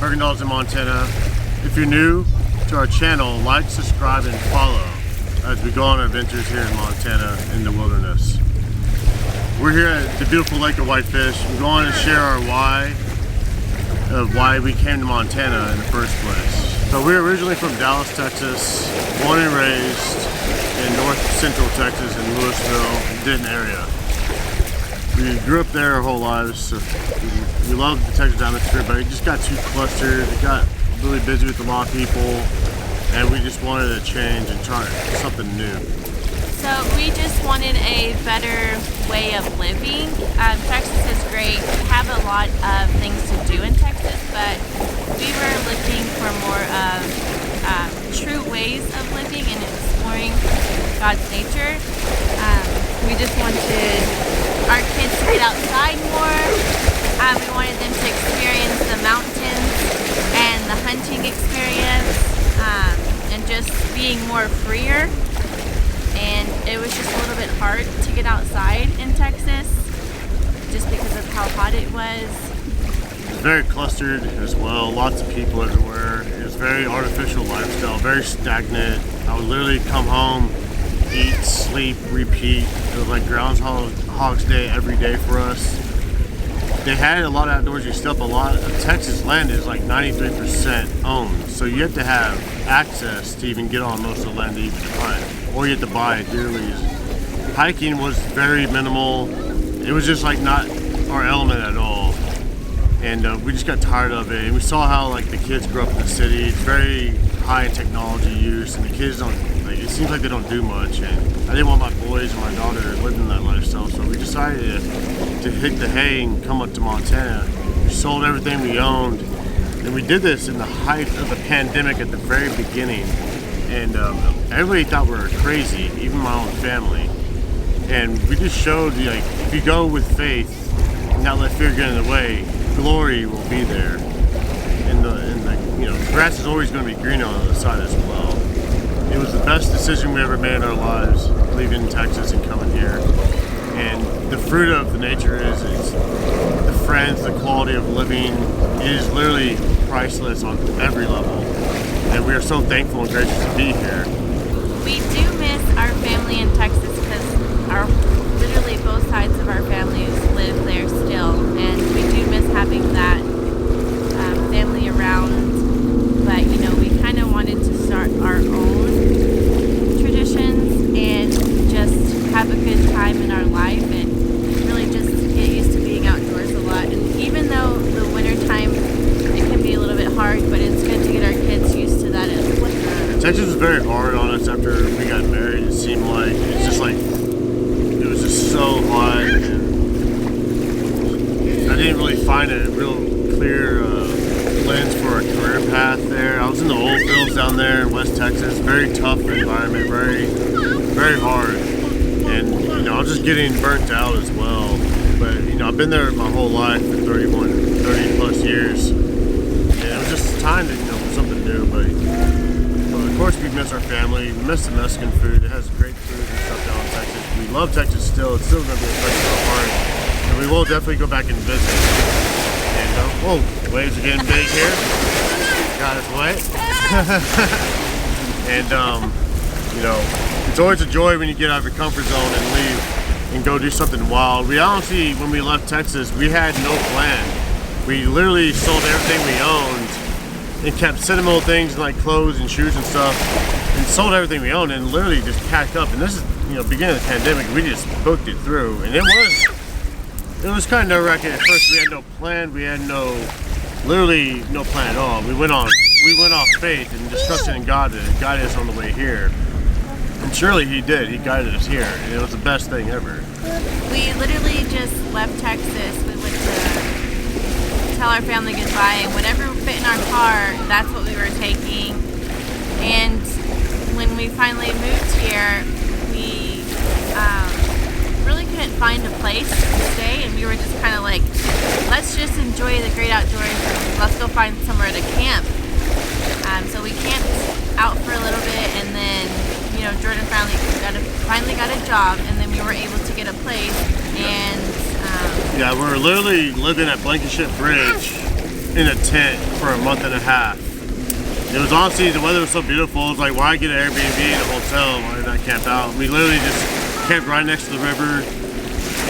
Bergendahl'S in Montana. If you're new to our channel, like, subscribe, and follow as we go on our adventures here in Montana in the wilderness. We're here at the beautiful Lake of Whitefish. We're going to share our why of why we came to Montana in the first place. So we're originally from Dallas, Texas, born and raised in north central Texas in Louisville, Denton area. We grew up there our whole lives, so we loved the Texas atmosphere, but it just got too clustered. It got really busy with a lot of people, and we just wanted to change and try something new. So we just wanted a better way of living. Texas is great. We have a lot of things to do in Texas, but we were looking for more of true ways of living and exploring God's nature. We just wanted our kids to get outside more. We wanted them to experience the mountains and the hunting experience, and just being more freer. And it was just a little bit hard to get outside in Texas just because of how hot it was. It was very clustered as well, lots of people everywhere. It was very artificial lifestyle, very stagnant. I would literally come home, eat, sleep, repeat. It was like Groundhog's Day every day for us. They had a lot of outdoorsy stuff. A lot of Texas land is like 93% owned, so you have to have access to even get on most of the land to even hunt, or you have to buy it dearly. Hiking was very minimal. It was just like not our element at all, and we just got tired of it. And we saw how like the kids grew up in the city. It's very high in technology use, and the kids don't like. It seems like they don't do much, and I didn't want my boys and my daughter living that lifestyle, so we decided to hit the hay and come up to Montana. We sold everything we owned, and we did this in the height of the pandemic at the very beginning, and everybody thought we were crazy, even my own family. And we just showed, like, if you go with faith and not let fear get in the way, glory will be there. And the grass is always going to be greener on the other side as well. It was the best decision we ever made in our lives, leaving Texas and coming here. And the fruit of the nature is the friends, the quality of living. It is literally priceless on every level. And we are so thankful and gracious to be here. We do miss our family in Texas because literally both sides of our families live there still. And we do miss having that family around. But, we kind of wanted to start our own traditions and just have a good time in our life and really just get used to being outdoors a lot. And even though the winter time, it can be a little bit hard, but it's good to get our kids used to that as well. Texas was very hard on us after we got married. It seemed like it's just like it was just so hot, and I didn't really find a real clear lens for a career path there. I was in the oil fields down there in West Texas. Very tough environment, very, very hard. And, I was just getting burnt out as well. But, I've been there my whole life for 30 plus years. And it was just time to, for something new. But of course, we miss our family. We miss the Mexican food. It has great food and stuff down in Texas. We love Texas still. It's still going to be a place in our heart. And we will definitely go back and visit. And, waves are getting big here. Got us wet. And, it's always a joy when you get out of your comfort zone and leave and go do something wild. We honestly, when we left Texas, we had no plan. We literally sold everything we owned and kept sentimental things like clothes and shoes and stuff, and sold everything we owned and literally just packed up. And this is, beginning of the pandemic, we just booked it through, and it was kind of nerve-wracking at first. We had no plan. We had literally no plan at all. We went off faith and just trusting in God to guide us on the way here. And surely He did. He guided us here, and it was the best thing ever. We literally just left Texas. We went to tell our family goodbye, and whatever fit in our car, that's what we were taking. And when we finally moved here, we really couldn't find a place to stay, and we were just kind of like, let's just enjoy the great outdoors and let's go find somewhere to camp. So we camped out for a little bit, and then Jordan finally got a job, and then we were able to get a place. And yeah, we're literally living at Blankenship Bridge in a tent for a month and a half. It was honestly, the weather was so beautiful. It was like, why get an Airbnb and a hotel? Why not camp out? We literally just camped right next to the river,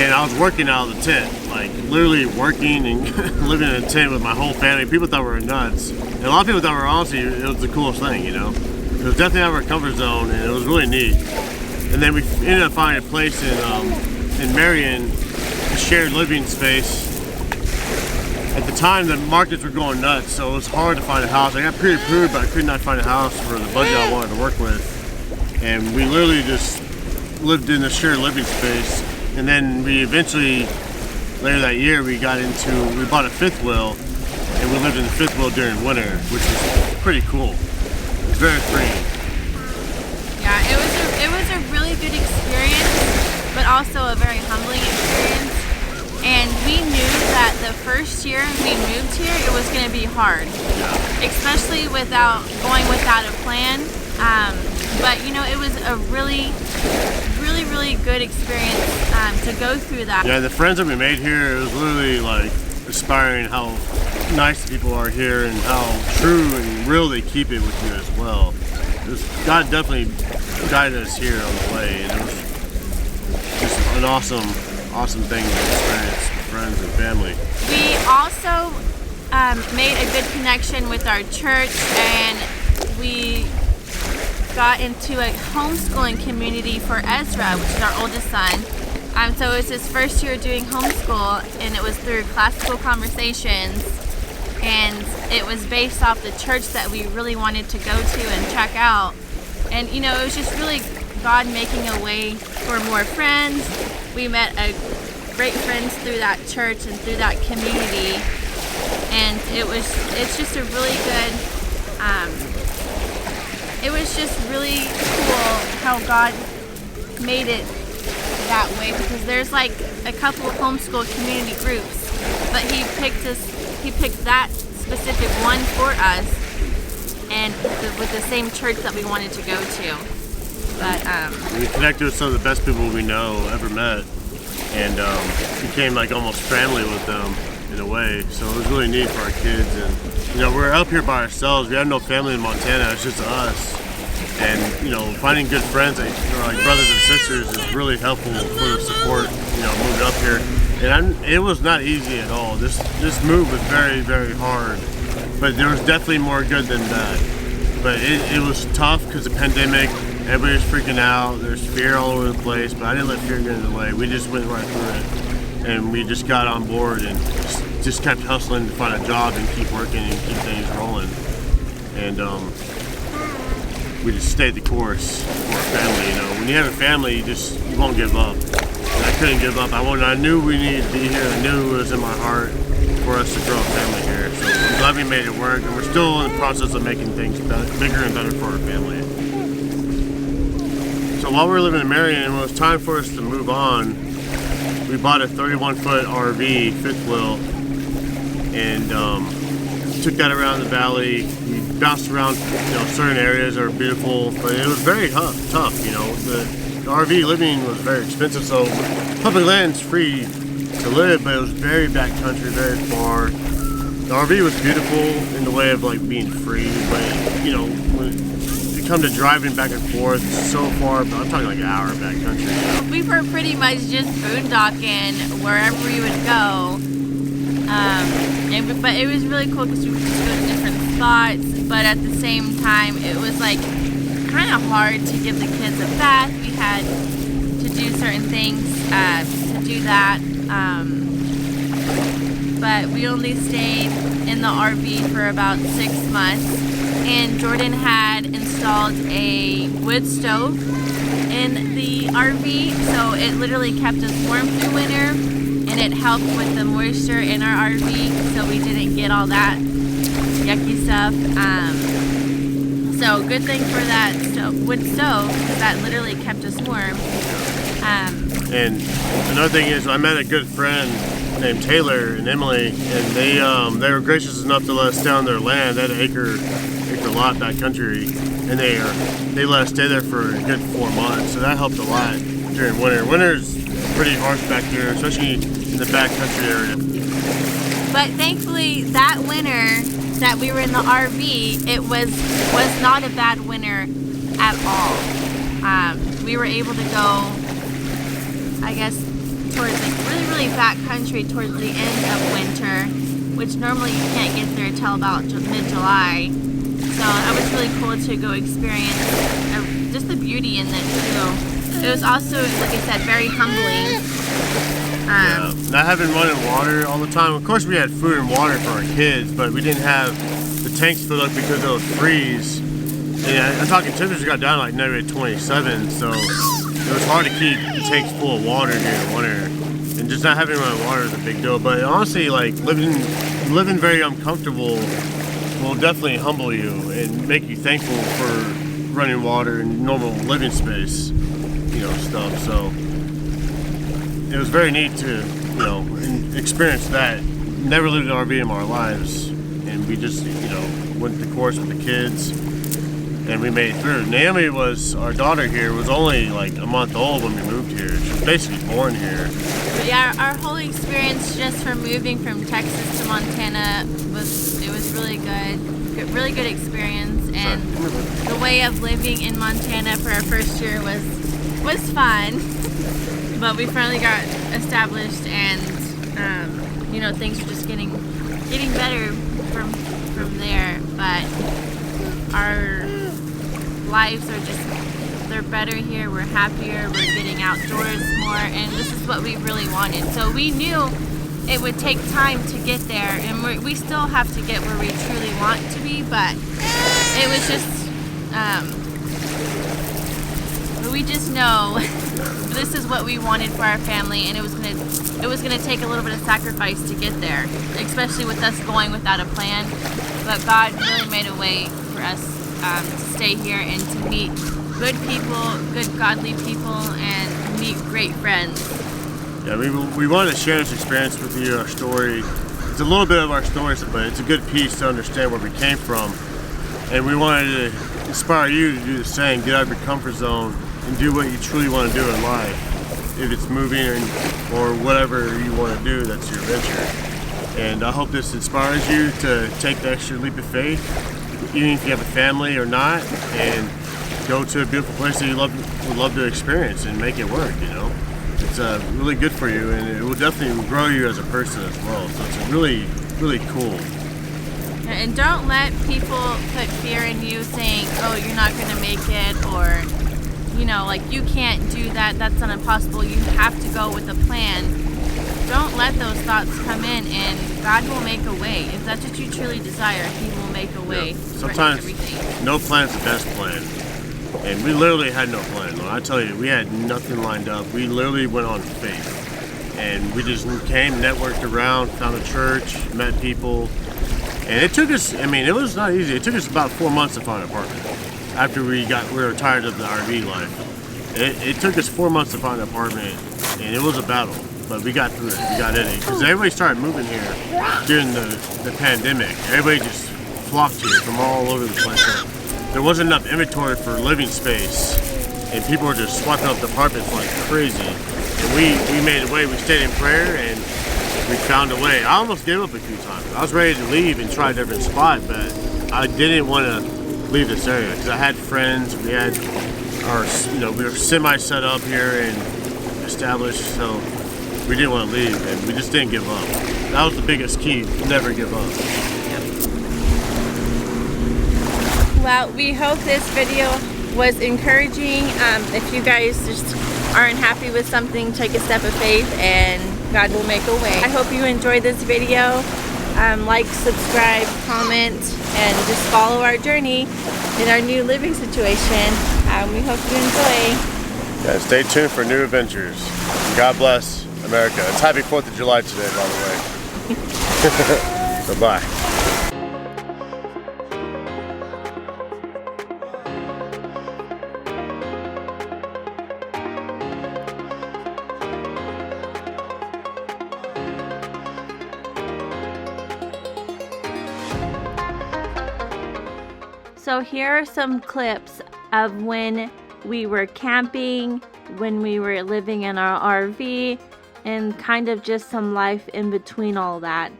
and I was working out of the tent, like literally working and living in a tent with my whole family. People thought we were nuts, and a lot of people thought we were, honestly, it was the coolest thing, you know. It was definitely out of our comfort zone, and it was really neat. And then we ended up finding a place in Marion, a shared living space. At the time, the markets were going nuts, so it was hard to find a house. I got pre-approved, but I could not find a house for the budget I wanted to work with. And we literally just lived in a shared living space. And then we eventually, later that year, we bought a fifth wheel, and we lived in the fifth wheel during winter, which was pretty cool. It was very freeing. Yeah, it was a really good experience, but also a very humbling experience. And we knew that the first year we moved here, it was going to be hard, especially going without a plan. But you know, it was a really good experience to go through that. Yeah, the friends that we made here, it was literally like inspiring how nice the people are here and how true and real they keep it with you as well. God definitely guided us here on the way, and it was just an awesome thing to experience with friends and family. We also made a good connection with our church, and we got into a homeschooling community for Ezra, which is our oldest son. So it was his first year doing homeschool, and it was through classical conversations, and it was based off the church that we really wanted to go to and check out. And you know, it was just really God making a way for more friends. We met great friends through that church and through that community, and it's just a really good, it was just really cool how God made it that way, because there's like a couple of homeschool community groups, but he picked that specific one for us, and with the same church that we wanted to go to. But we connected with some of the best people we know ever met, and became like almost family with them in a way. So it was really neat for our kids. And you know, we're up here by ourselves. We have no family in Montana. It's just us. And you know, finding good friends that are like brothers and sisters is really helpful for the support. You know, moving up here, and it was not easy at all. This move was very, very hard, but there was definitely more good than bad. But it was tough because of the pandemic. Everybody was freaking out. There's fear all over the place, but I didn't let fear get in the way. We just went right through it, and we just got on board and just kept hustling to find a job and keep working and keep things rolling. And we just stayed the course for our family. You know, when you have a family, you won't give up. And I couldn't give up. I knew we needed to be here. I knew it was in my heart for us to grow a family here. So I'm glad we made it work, and we're still in the process of making things bigger and better for our family. So while we were living in Marion, when it was time for us to move on, we bought a 31-foot RV, fifth wheel, and took that around the valley. We bounced around, you know, certain areas that are beautiful, but it was very tough. You know, the RV living was very expensive. So public land's free to live, but it was very backcountry, very far. The RV was beautiful in the way of like being free, but you know, when it come to driving back and forth so far, but I'm talking like an hour backcountry. You know? we were pretty much just boondocking wherever we would go. But it was really cool because we would just go to different spots, but at the same time it was like kind of hard to give the kids a bath. We had to do certain things to do that, but we only stayed in the RV for about 6 months, and Jordan had installed a wood stove in the RV, so it literally kept us warm through winter, and it helped with the moisture in our RV, so we didn't get all that yucky stuff. So good thing for that wood stove, because that literally kept us warm. And another thing is, I met a good friend named Taylor and Emily, and they were gracious enough to let us stay on their land. They had an acre lot backcountry, and they let us stay there for a good 4 months. So that helped a lot during winter. Winter's pretty harsh back here, especially in the backcountry area. But thankfully, that winter that we were in the RV, it was not a bad winter at all. We were able to go, I guess, towards like really back country towards the end of winter, which normally you can't get there till about mid-July. So it was really cool to go experience just the beauty in it too. It was also, like I said, very humbling. Not having running water all the time. Of course we had food and water for our kids, but we didn't have the tanks filled up because it would freeze. And I'm talking temperature got down to like -27, so it was hard to keep the tanks full of water during the winter. And just not having running water is a big deal. But honestly, like living very uncomfortable will definitely humble you and make you thankful for running water and normal living space, stuff. So it was very neat to, experience that. Never lived in an RV in our lives, and we just, went the course with the kids, and we made it through. Naomi our daughter here, was only like a month old when we moved here. She was basically born here. But yeah, our whole experience just from moving from Texas to Montana was really good. Really good experience, and the way of living in Montana for our first year was fun. But we finally got established, and things are just getting better from there. But our lives are they're better here. We're happier. We're getting outdoors more, and this is what we really wanted. So we knew it would take time to get there, and we still have to get where we truly want to be. But it was just we just know this is what we wanted for our family, and it was gonna take a little bit of sacrifice to get there, especially with us going without a plan. But God really made a way for us to stay here and to meet good people, good godly people, and meet great friends. Yeah, we wanted to share this experience with you, our story. It's a little bit of our story, but it's a good piece to understand where we came from. And we wanted to inspire you to do the same, get out of your comfort zone, and do what you truly want to do in life. If it's moving or whatever you want to do, that's your adventure. And I hope this inspires you to take the extra leap of faith, even if you have a family or not, and go to a beautiful place that you would love to experience and make it work, It's really good for you, and it will definitely grow you as a person as well. So it's really, really cool. And don't let people put fear in you saying, oh, you're not going to make it, or, like you can't do that, that's not impossible, you have to go with a plan. Don't let those thoughts come in, and God will make a way. If that's what you truly desire, He will make a way. Sometimes for everything. No plan's the best plan. And we literally had no plan. When I tell you, we had nothing lined up. We literally went on faith. And we just came, networked around, found a church, met people. And it took us, it was not easy. It took us about 4 months to find an apartment. After we were tired of the RV life. It took us 4 months to find an apartment, and it was a battle. But we got through it. We got in it. Because everybody started moving here during the pandemic. Everybody just flocked here from all over the place. So there wasn't enough inventory for living space, and people were just swiping up the apartments like crazy. And we made a way. We stayed in prayer, and we found a way. I almost gave up a few times. I was ready to leave and try a different spot, but I didn't want to leave this area because I had friends. We had we were semi set up here and established, so we didn't want to leave, and we just didn't give up. That was the biggest key: never give up. Well, we hope this video was encouraging. If you guys just aren't happy with something, take a step of faith, and God will make a way. I hope you enjoyed this video. Like, subscribe, comment, and just follow our journey in our new living situation. We hope you enjoy. Yeah, stay tuned for new adventures. God bless America. It's Happy 4th of July today, by the way. So bye. So here are some clips of when we were camping, when we were living in our RV, and kind of just some life in between all that.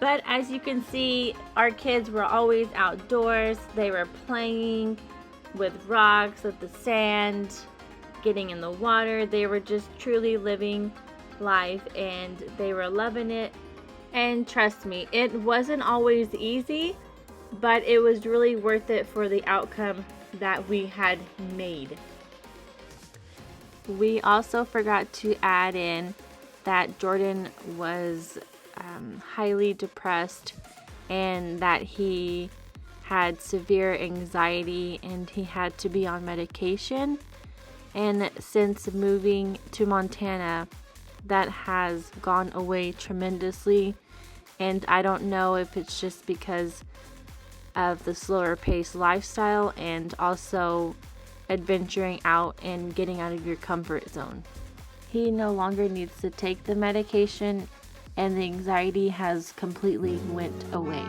But as you can see, our kids were always outdoors. They were playing with rocks, with the sand, getting in the water. They were just truly living life and they were loving it. And trust me, it wasn't always easy, but it was really worth it for the outcome that we had made. We also forgot to add in that Jordan was highly depressed and that he had severe anxiety and he had to be on medication. And since moving to Montana, that has gone away tremendously. And I don't know if it's just because of the slower paced lifestyle and also adventuring out and getting out of your comfort zone. He no longer needs to take the medication and the anxiety has completely went away.